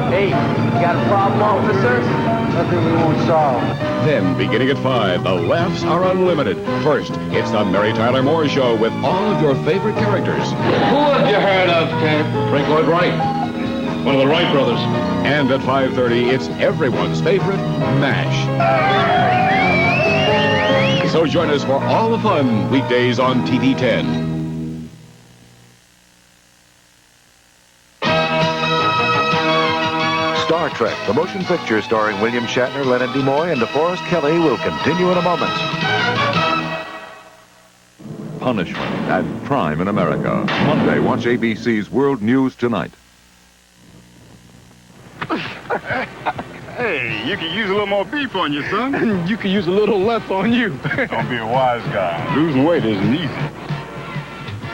Hey, you got a problem, officer? Nothing we won't solve. Then, beginning at 5, the laughs are unlimited. First, it's the Mary Tyler Moore Show with all of your favorite characters. Who have you heard of, Ted? Frank Lloyd Wright. One of the Wright brothers. And at 5:30, it's everyone's favorite, MASH. So join us for all the fun weekdays on TV10. Star Trek, the motion picture starring William Shatner, Leonard Nimoy, and DeForest Kelley will continue in a moment. Punishment and crime in America. Monday, watch ABC's World News Tonight. Hey, you could use a little more beef on you, son. You could use a little less on you. Don't be a wise guy. Losing weight isn't easy.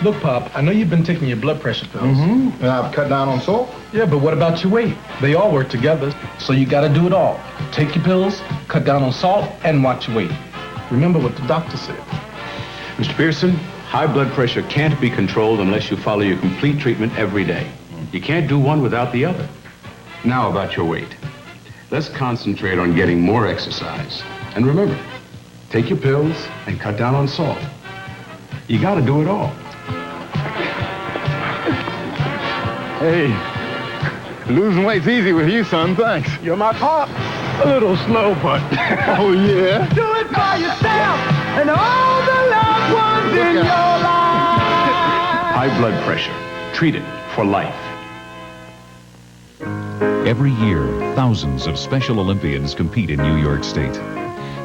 Look, Pop, I know you've been taking your blood pressure pills. Mm-hmm. And I've cut down on salt. Yeah, but what about your weight? They all work together, so you got to do it all. Take your pills, cut down on salt, and watch your weight. Remember what the doctor said. Mr. Pearson, high blood pressure can't be controlled unless you follow your complete treatment every day. You can't do one without the other. Now about your weight. Let's concentrate on getting more exercise. And remember, take your pills and cut down on salt. You got to do it all. Hey, losing weight's easy with you, son. Thanks. You're my pop. A little slow, but... Oh, yeah? Do it by yourself and all the loved ones in your life. High blood pressure. Treat it for life. Every year, thousands of Special Olympians compete in New York State.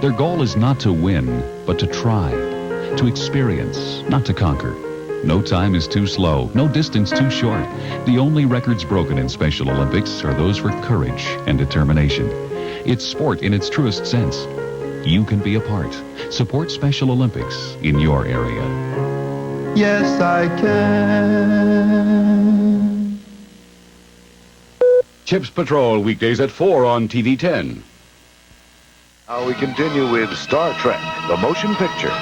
Their goal is not to win, but to try, to experience, not to conquer. No time is too slow, no distance too short. The only records broken in Special Olympics are those for courage and determination. It's sport in its truest sense. You can be a part. Support Special Olympics in your area. Yes, I can. Chips Patrol, weekdays at 4 on TV10. Now we continue with Star Trek, the motion picture.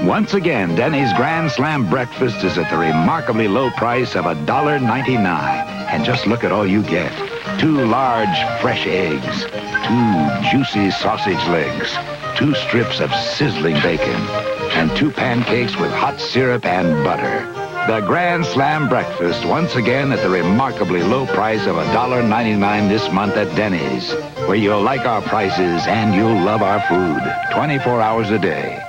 Once again, Denny's Grand Slam breakfast is at the remarkably low price of $1.99. And just look at all you get. 2 large fresh eggs, 2 juicy sausage legs, 2 strips of sizzling bacon, and 2 pancakes with hot syrup and butter. The Grand Slam breakfast, once again at the remarkably low price of $1.99 this month at Denny's, where you'll like our prices and you'll love our food 24 hours a day.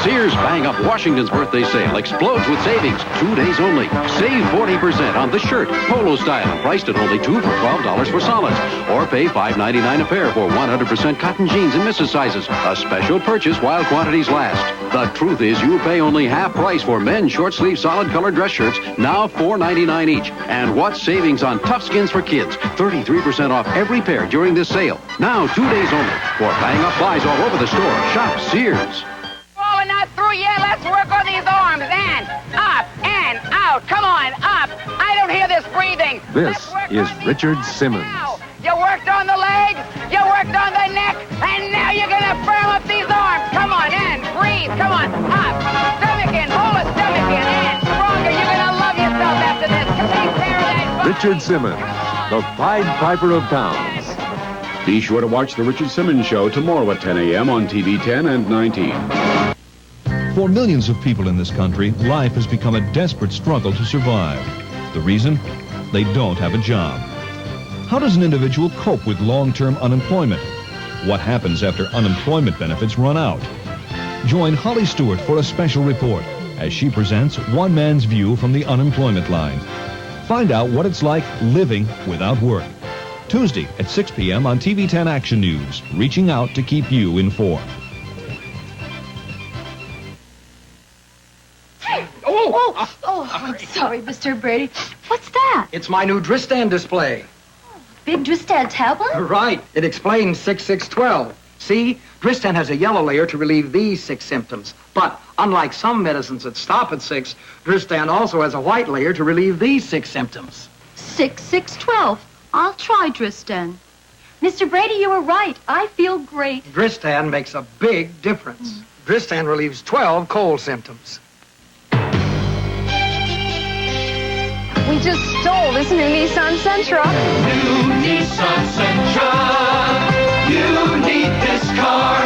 Sears Bang Up Washington's birthday sale explodes with savings. 2 days only. Save 40% on the shirt, polo style, priced at only $2 for $12 for solids. Or pay $5.99 a pair for 100% cotton jeans in misses sizes. A special purchase while quantities last. The truth is you pay only half price for men's short sleeve solid colored dress shirts, now $4.99 each. And what savings on tough skins for kids. 33% off every pair during this sale. Now 2 days only. For Bang Up buys all over the store. Shop Sears. We're not through yet. Let's work on these arms. And up and out. Come on, up. I don't hear this breathing. This is Richard Simmons. Now. You worked on the legs, you worked on the neck, and now you're going to firm up these arms. Come on, and breathe. Come on, up. Stomach in, hold a stomach in, and stronger. You're going to love yourself after this. Take care of that. Richard Simmons, the Pied Piper of Towns. Be sure to watch The Richard Simmons Show tomorrow at 10 a.m. on TV 10 and 19. For millions of people in this country, life has become a desperate struggle to survive. The reason? They don't have a job. How does an individual cope with long-term unemployment? What happens after unemployment benefits run out? Join Holly Stewart for a special report as she presents one man's view from the unemployment line. Find out what it's like living without work. Tuesday at 6 p.m. on TV 10 Action News, reaching out to keep you informed. I'm sorry, Mr. Brady. What's that? It's my new Dristan display. Big Dristan tablet? Right. It explains 6612. See? Dristan has a yellow layer to relieve these 6 symptoms. But unlike some medicines that stop at 6, Dristan also has a white layer to relieve these 6 symptoms. 6612. I'll try Dristan. Mr. Brady, you were right. I feel great. Dristan makes a big difference. Dristan relieves 12 cold symptoms. We just stole this new Nissan Sentra. New Nissan Sentra. You need this car.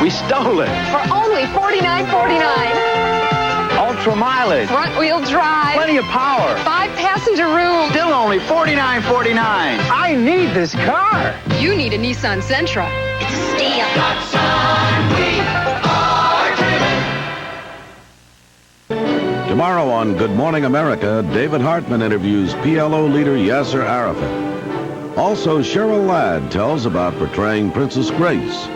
We stole it. For only $49.49. Ultra mileage. Front-wheel drive. Plenty of power. 5-passenger room. Still only $49.49. I need this car. You need a Nissan Sentra. It's a steal. That's how we are driven. Tomorrow on Good Morning America, David Hartman interviews PLO leader Yasser Arafat. Also, Cheryl Ladd tells about portraying Princess Grace.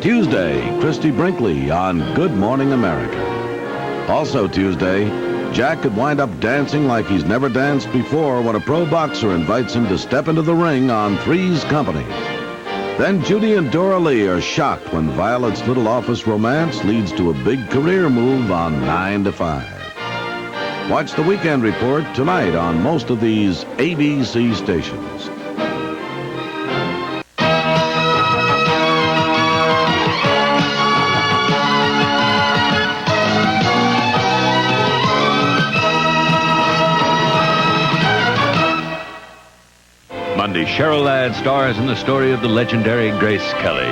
Tuesday, Christy Brinkley on Good Morning America. Also Tuesday, Jack could wind up dancing like he's never danced before when a pro boxer invites him to step into the ring on Three's Company. Then Judy and Dora Lee are shocked when Violet's little office romance leads to a big career move on 9 to 5. Watch the Weekend Report tonight on most of these ABC stations. Monday, Cheryl Ladd stars in the story of the legendary Grace Kelly.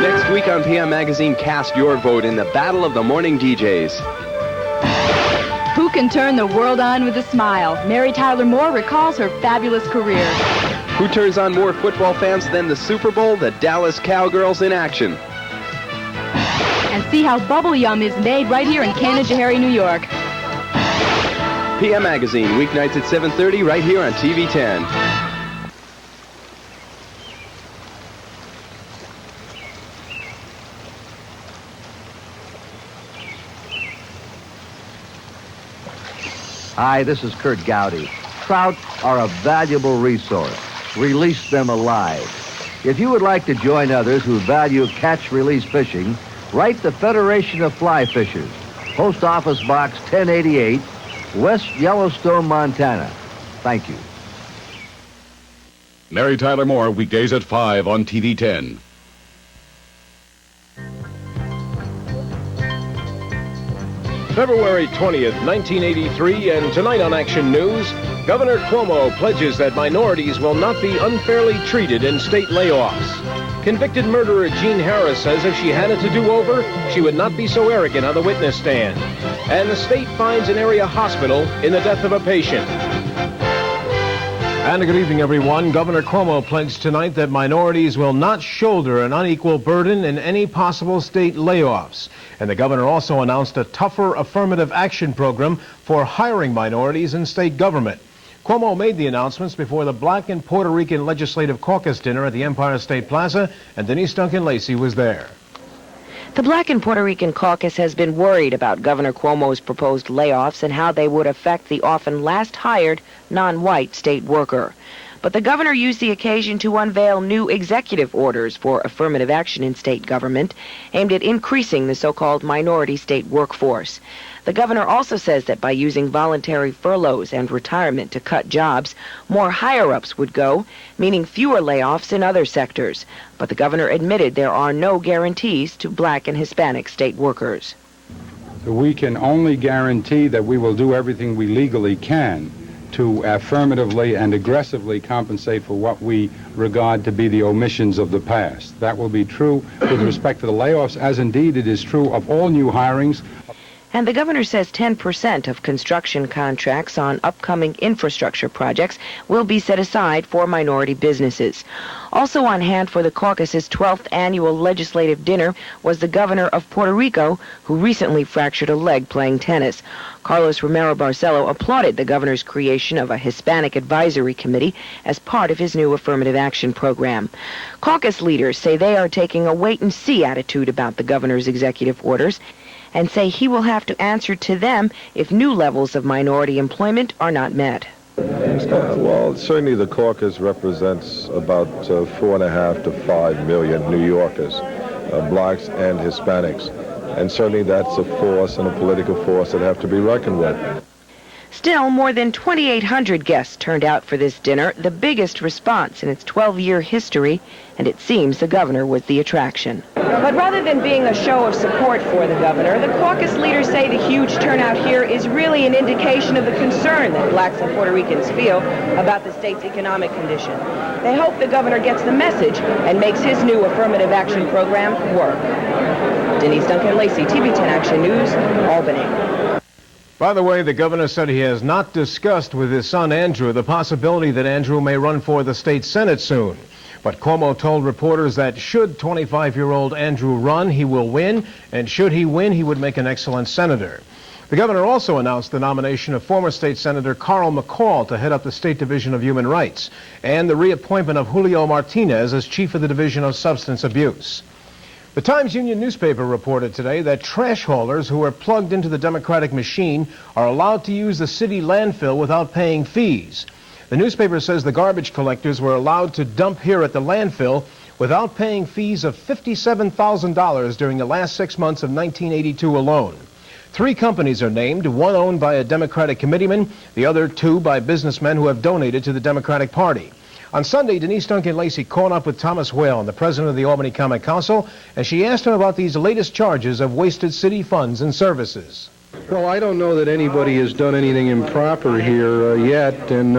Next week on PM Magazine, cast your vote in the Battle of the Morning DJs. Who can turn the world on with a smile? Mary Tyler Moore recalls her fabulous career. Who turns on more football fans than the Super Bowl? The Dallas Cowgirls in action. And see how Bubble Yum is made right here in Canajoharie, New York. PM Magazine, weeknights at 7:30 right here on TV 10. Hi, this is Kurt Gowdy. Trout are a valuable resource. Release them alive. If you would like to join others who value catch-release fishing, write the Federation of Fly Fishers, Post Office Box 1088, West Yellowstone, Montana. Thank you. Mary Tyler Moore, weekdays at 5 on TV 10. February 20th, 1983, and tonight on Action News, Governor Cuomo pledges that minorities will not be unfairly treated in state layoffs. Convicted murderer Jean Harris says if she had it to do over, she would not be so arrogant on the witness stand. And the state finds an area hospital in the death of a patient. And good evening, everyone. Governor Cuomo pledged tonight that minorities will not shoulder an unequal burden in any possible state layoffs. And the governor also announced a tougher affirmative action program for hiring minorities in state government. Cuomo made the announcements before the Black and Puerto Rican Legislative Caucus dinner at the Empire State Plaza, and Denise Duncan-Lacey was there. The Black and Puerto Rican Caucus has been worried about Governor Cuomo's proposed layoffs and how they would affect the often last-hired, non-white state worker. But the governor used the occasion to unveil new executive orders for affirmative action in state government aimed at increasing the so-called minority state workforce. The governor also says that by using voluntary furloughs and retirement to cut jobs, more higher-ups would go, meaning fewer layoffs in other sectors. But the governor admitted there are no guarantees to Black and Hispanic state workers. We can only guarantee that we will do everything we legally can to affirmatively and aggressively compensate for what we regard to be the omissions of the past. That will be true with respect to the layoffs, as indeed it is true of all new hirings. And the governor says 10% of construction contracts on upcoming infrastructure projects will be set aside for minority businesses. Also on hand for the caucus's 12th annual legislative dinner was the governor of Puerto Rico, who recently fractured a leg playing tennis. Carlos Romero Barcelo applauded the governor's creation of a Hispanic advisory committee as part of his new affirmative action program. Caucus leaders say they are taking a wait-and-see attitude about the governor's executive orders, and say he will have to answer to them if new levels of minority employment are not met. Well, certainly the caucus represents about 4.5 to 5 million New Yorkers, blacks and Hispanics. And certainly that's a force and a political force that have to be reckoned with. Still, more than 2,800 guests turned out for this dinner, the biggest response in its 12-year history, and it seems the governor was the attraction. But rather than being a show of support for the governor, the caucus leaders say the huge turnout here is really an indication of the concern that blacks and Puerto Ricans feel about the state's economic condition. They hope the governor gets the message and makes his new affirmative action program work. Denise Duncan-Lacey, TV 10 Action News, Albany. By the way, the governor said he has not discussed with his son Andrew the possibility that Andrew may run for the state Senate soon. But Cuomo told reporters that should 25-year-old Andrew run, he will win, and should he win, he would make an excellent senator. The governor also announced the nomination of former state Senator Carl McCall to head up the State Division of Human Rights, and the reappointment of Julio Martinez as chief of the Division of Substance Abuse. The Times-Union newspaper reported today that trash haulers who are plugged into the Democratic machine are allowed to use the city landfill without paying fees. The newspaper says the garbage collectors were allowed to dump here at the landfill without paying fees of $57,000 during the last 6 months of 1982 alone. 3 companies are named, one owned by a Democratic committeeman, the other 2 by businessmen who have donated to the Democratic Party. On Sunday, Denise Duncan-Lacey caught up with Thomas Whalen, the president of the Albany Common Council, and she asked him about these latest charges of wasted city funds and services. Well, I don't know that anybody has done anything improper here yet, and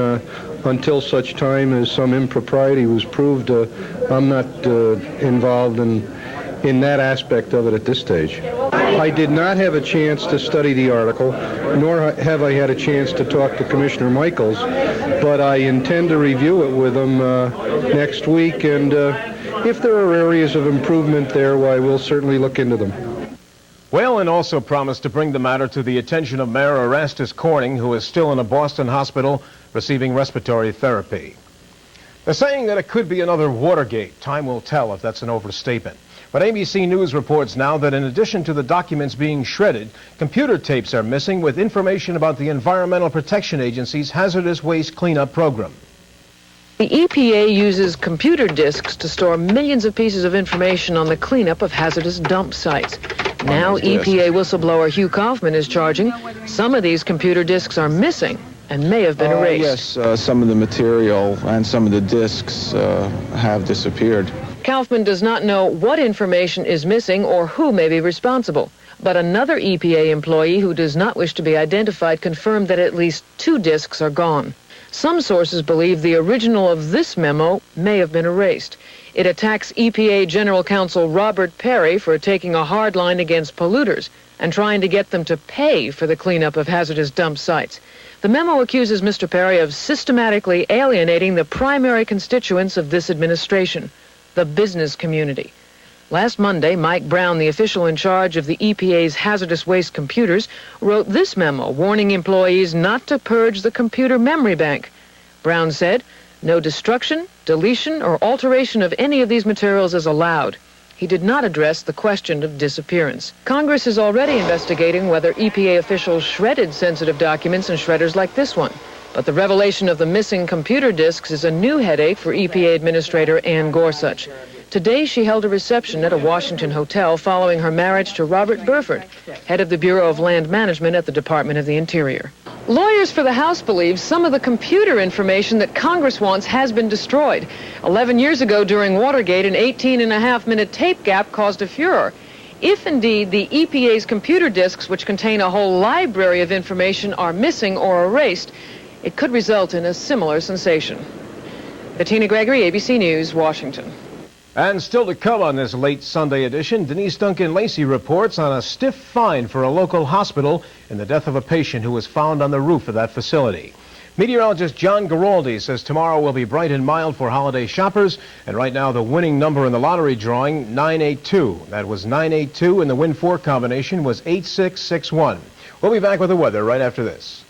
until such time as some impropriety was proved, I'm not involved in that aspect of it at this stage. I did not have a chance to study the article, nor have I had a chance to talk to Commissioner Michaels, but I intend to review it with him next week, and if there are areas of improvement there, why, we'll certainly look into them. Whalen also promised to bring the matter to the attention of Mayor Erastus Corning, who is still in a Boston hospital receiving respiratory therapy. They're saying that it could be another Watergate. Time will tell if that's an overstatement. But ABC News reports now that in addition to the documents being shredded, computer tapes are missing with information about the Environmental Protection Agency's hazardous waste cleanup program. The EPA uses computer disks to store millions of pieces of information on the cleanup of hazardous dump sites. Now EPA whistleblower Hugh Kaufman is charging some of these computer disks are missing and may have been erased. Yes, some of the material and some of the disks have disappeared. Kaufman does not know what information is missing or who may be responsible. But another EPA employee who does not wish to be identified confirmed that at least 2 disks are gone. Some sources believe the original of this memo may have been erased. It attacks EPA General Counsel Robert Perry for taking a hard line against polluters and trying to get them to pay for the cleanup of hazardous dump sites. The memo accuses Mr. Perry of systematically alienating the primary constituents of this administration, the business community. Last Monday, Mike Brown, the official in charge of the EPA's hazardous waste computers, wrote this memo warning employees not to purge the computer memory bank. Brown said, no destruction, deletion, or alteration of any of these materials is allowed. He did not address the question of disappearance. Congress is already investigating whether EPA officials shredded sensitive documents in shredders like this one. But the revelation of the missing computer disks is a new headache for EPA Administrator Ann Gorsuch. Today, she held a reception at a Washington hotel following her marriage to Robert Burford, head of the Bureau of Land Management at the Department of the Interior. Lawyers for the House believe some of the computer information that Congress wants has been destroyed. 11 years ago during Watergate, an 18-and-a-half-minute tape gap caused a furor. If indeed the EPA's computer disks, which contain a whole library of information, are missing or erased, it could result in a similar sensation. Bettina Gregory, ABC News, Washington. And still to come on this late Sunday edition, Denise Duncan-Lacey reports on a stiff fine for a local hospital in the death of a patient who was found on the roof of that facility. Meteorologist John Garaldi says tomorrow will be bright and mild for holiday shoppers, and right now the winning number in the lottery drawing, 982. That was 982, and the win 4 combination was 8661. We'll be back with the weather right after this.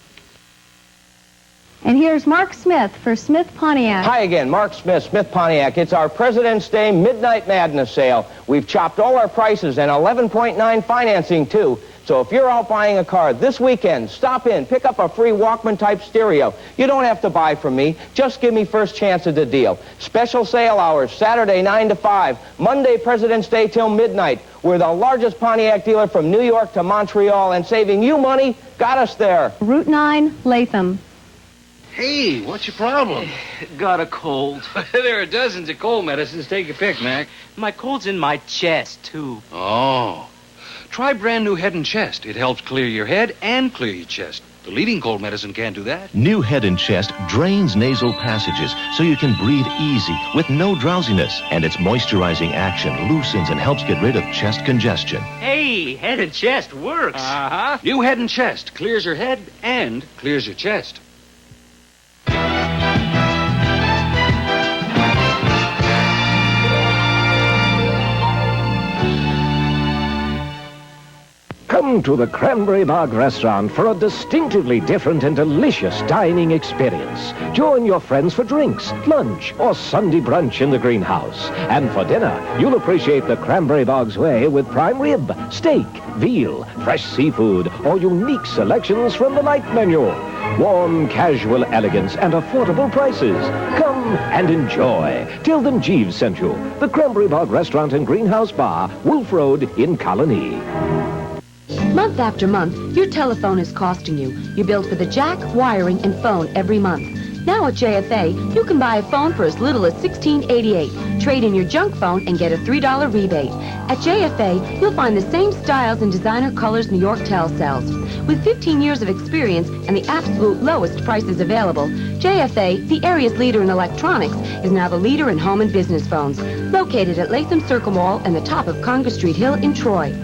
And here's Mark Smith for Smith Pontiac. Hi again, Mark Smith, Smith Pontiac. It's our President's Day Midnight Madness sale. We've chopped all our prices and 11.9 financing, too. So if you're out buying a car this weekend, stop in, pick up a free Walkman-type stereo. You don't have to buy from me. Just give me first chance at the deal. Special sale hours, Saturday 9 to 5, Monday President's Day till midnight. We're the largest Pontiac dealer from New York to Montreal, and saving you money got us there. Route 9, Latham. Hey, what's your problem? Got a cold. There are dozens of cold medicines. Take your pick, Mac. My cold's in my chest, too. Oh. Try brand new Head and Chest. It helps clear your head and clear your chest. The leading cold medicine can't do that. New Head and Chest drains nasal passages so you can breathe easy with no drowsiness. And its moisturizing action loosens and helps get rid of chest congestion. Hey, Head and Chest works. Uh-huh. New Head and Chest clears your head and clears your chest. Come to the Cranberry Bog restaurant for a distinctively different and delicious dining experience. Join your friends for drinks, lunch, or Sunday brunch in the greenhouse. And for dinner, you'll appreciate the Cranberry Bog's way with prime rib, steak, veal, fresh seafood, or unique selections from the light menu. Warm, casual elegance and affordable prices. Come and enjoy. Tilden Jeeves sent you. The Cranberry Bog Restaurant and Greenhouse Bar, Wolf Road in Colony. Month after month, your telephone is costing you. You bill for the jack, wiring, and phone every month. Now at JFA, you can buy a phone for as little as $16.88. Trade in your junk phone and get a $3 rebate. At JFA, you'll find the same styles and designer colors New York Tel sells. With 15 years of experience and the absolute lowest prices available, JFA, the area's leader in electronics, is now the leader in home and business phones. Located at Latham Circle Mall and the top of Congress Street Hill in Troy.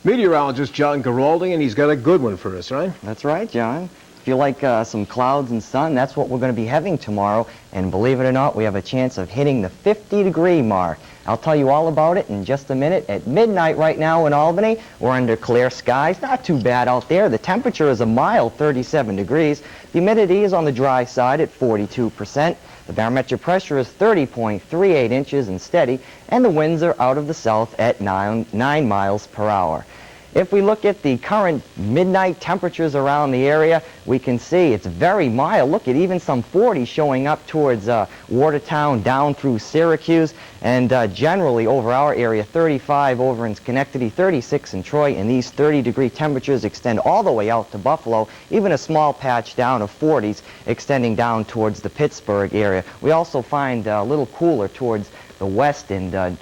Meteorologist John Giraldi, and he's got a good one for us, right? That's right, John. If you like some clouds and sun, that's what we're going to be having tomorrow. And believe it or not, we have a chance of hitting the 50-degree mark. I'll tell you all about it in just a minute. At midnight right now in Albany, we're under clear skies. Not too bad out there. The temperature is a mild 37 degrees. The humidity is on the dry side at 42%. The barometric pressure is 30.38 inches and steady, and the winds are out of the south at 9 miles per hour. If we look at the current midnight temperatures around the area, we can see it's very mild. Look at even some 40 showing up towards Watertown, down through Syracuse, and generally over our area, 35 over in Schenectady, 36 in Troy, and these 30-degree temperatures extend all the way out to Buffalo, even a small patch down of 40s extending down towards the Pittsburgh area. We also find a little cooler towards the west and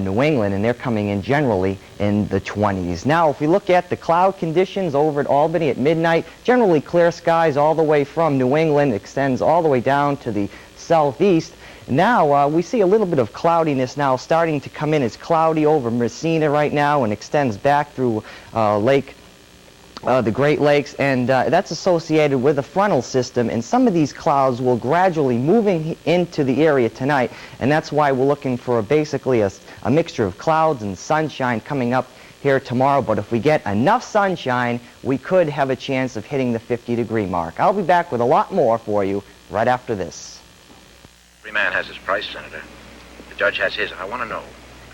New England, and they're coming in generally in the 20s. Now, if we look at the cloud conditions over at Albany at midnight, generally clear skies all the way from New England, extends all the way down to the southeast. Now, we see a little bit of cloudiness now starting to come in. It's cloudy over Messina right now and extends back through the Great Lakes, and that's associated with a frontal system, and some of these clouds will gradually moving into the area tonight, and that's why we're looking for basically a mixture of clouds and sunshine coming up here tomorrow. But if we get enough sunshine, we could have a chance of hitting the 50-degree mark. I'll be back with a lot more for you right after this. Every man has his price, Senator. The judge has his, and I want to know,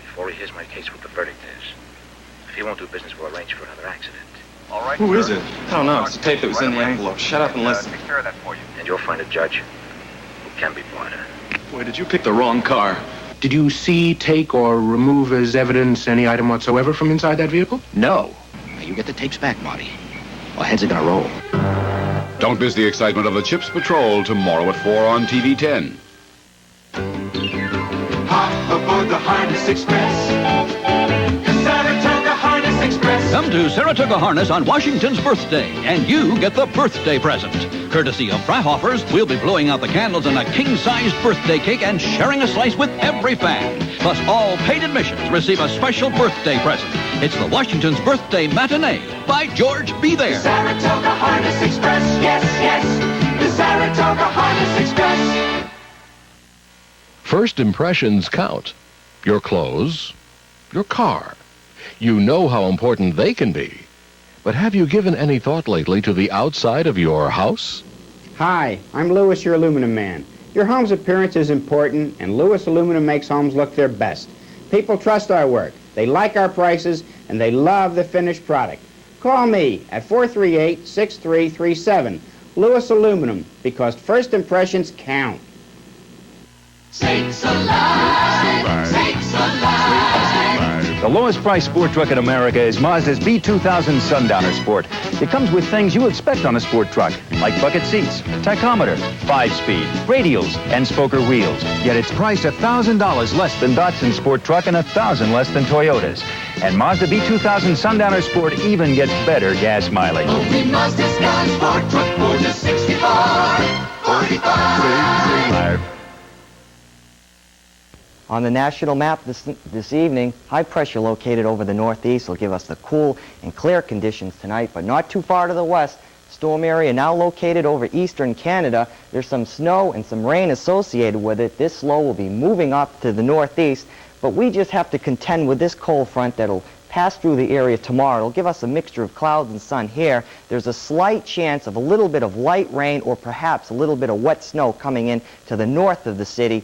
before he hears my case, what the verdict is. If he won't do business, we'll arrange for another accident. All right, Who sir. is it? I don't know. It's the tape that was in the envelope. Shut up and listen. Take care of that for you. And you'll find a judge who can be blinder. Boy, did you pick the wrong car. Did you see, take, or remove as evidence any item whatsoever from inside that vehicle? No. Now, you get the tapes back, Marty. Or heads are gonna roll. Don't miss the excitement of the Chips Patrol tomorrow at 4 on TV 10. Hop aboard the Harness Express. Saratoga Harness Express. Come to Saratoga Harness on Washington's birthday, and you get the birthday present. Courtesy of Freihofer's, we'll be blowing out the candles in a king-sized birthday cake and sharing a slice with every fan. Plus, all paid admissions receive a special birthday present. It's the Washington's Birthday Matinee. By George, be there. Saratoga Harness Express. Yes, yes. The Saratoga Harness Express. First impressions count. Your clothes, your car. You know how important they can be. But have you given any thought lately to the outside of your house? Hi, I'm Lewis, your aluminum man. Your home's appearance is important, and Lewis Aluminum makes homes look their best. People trust our work, they like our prices, and they love the finished product. Call me at 438-6337. Lewis Aluminum, because first impressions count. Sakes alive! Sakes alive. The lowest priced sport truck in America is Mazda's B2000 Sundowner Sport. It comes with things you expect on a sport truck, like bucket seats, tachometer, 5-speed, radials, and spoker wheels. Yet it's priced $1,000 less than Datsun's sport truck and $1,000 less than Toyota's. And Mazda B2000 Sundowner Sport even gets better gas mileage. Only Mazda's got sport truck for just 45. On the national map this evening, high pressure located over the northeast will give us the cool and clear conditions tonight, but not too far to the west. Storm area now located over eastern Canada. There's some snow and some rain associated with it. This low will be moving up to the northeast, but we just have to contend with this cold front that'll pass through the area tomorrow. It'll give us a mixture of clouds and sun here. There's a slight chance of a little bit of light rain or perhaps a little bit of wet snow coming in to the north of the city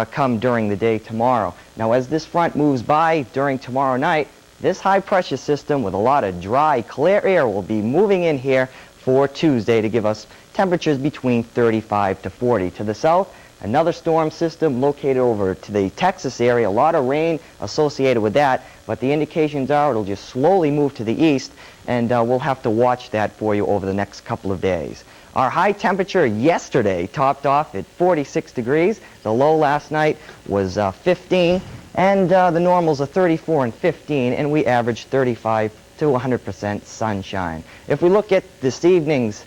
come during the day tomorrow. Now, as this front moves by during tomorrow night, this high pressure system with a lot of dry, clear air will be moving in here for Tuesday to give us temperatures between 35 to 40. To the south, another storm system located over to the Texas area. A lot of rain associated with that, but the indications are it'll just slowly move to the east, and we'll have to watch that for you over the next couple of days. Our high temperature yesterday topped off at 46 degrees. The low last night was 15, and the normals are 34 and 15, and we averaged 35 to 100% sunshine. If we look at this evening's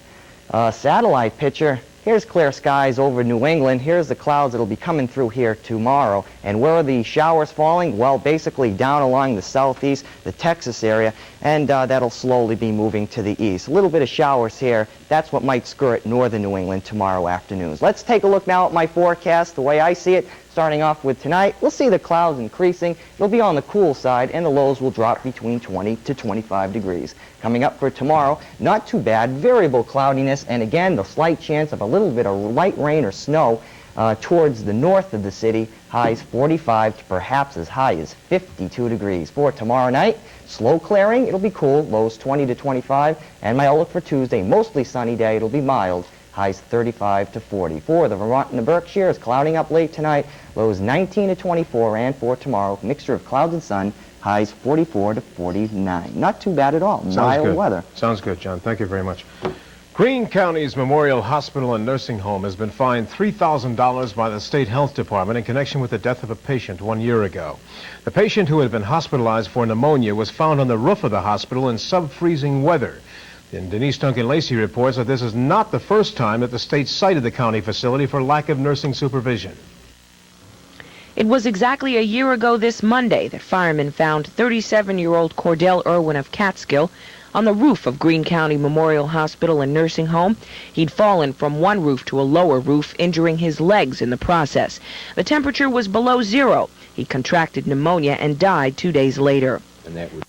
satellite picture, here's clear skies over New England. Here's the clouds that'll be coming through here tomorrow. And where are the showers falling? Well, basically down along the southeast, the Texas area, and that'll slowly be moving to the east. A little bit of showers here. That's what might skirt northern New England tomorrow afternoons. Let's take a look now at my forecast, the way I see it. Starting off with tonight, we'll see the clouds increasing. It'll be on the cool side, and the lows will drop between 20 to 25 degrees. Coming up for tomorrow, not too bad, variable cloudiness, and again, the slight chance of a little bit of light rain or snow towards the north of the city. Highs 45 to perhaps as high as 52 degrees. For tomorrow night, slow clearing, it'll be cool, lows 20 to 25, and my outlook for Tuesday, mostly sunny day, it'll be mild. Highs 35 to 40. For the Vermont and the Berkshires, clouding up late tonight, lows 19 to 24, and for tomorrow, mixture of clouds and sun, highs 44 to 49. Not too bad at all. Mild weather. Sounds good, John. Thank you very much. Greene County's Memorial Hospital and Nursing Home has been fined $3,000 by the State Health Department in connection with the death of a patient 1 year ago. The patient, who had been hospitalized for pneumonia, was found on the roof of the hospital in sub-freezing weather. And Denise Duncan-Lacey reports that this is not the first time that the state cited the county facility for lack of nursing supervision. It was exactly a year ago this Monday that firemen found 37-year-old Cordell Irwin of Catskill on the roof of Greene County Memorial Hospital and Nursing Home. He'd fallen from one roof to a lower roof, injuring his legs in the process. The temperature was below zero. He contracted pneumonia and died 2 days later. And that would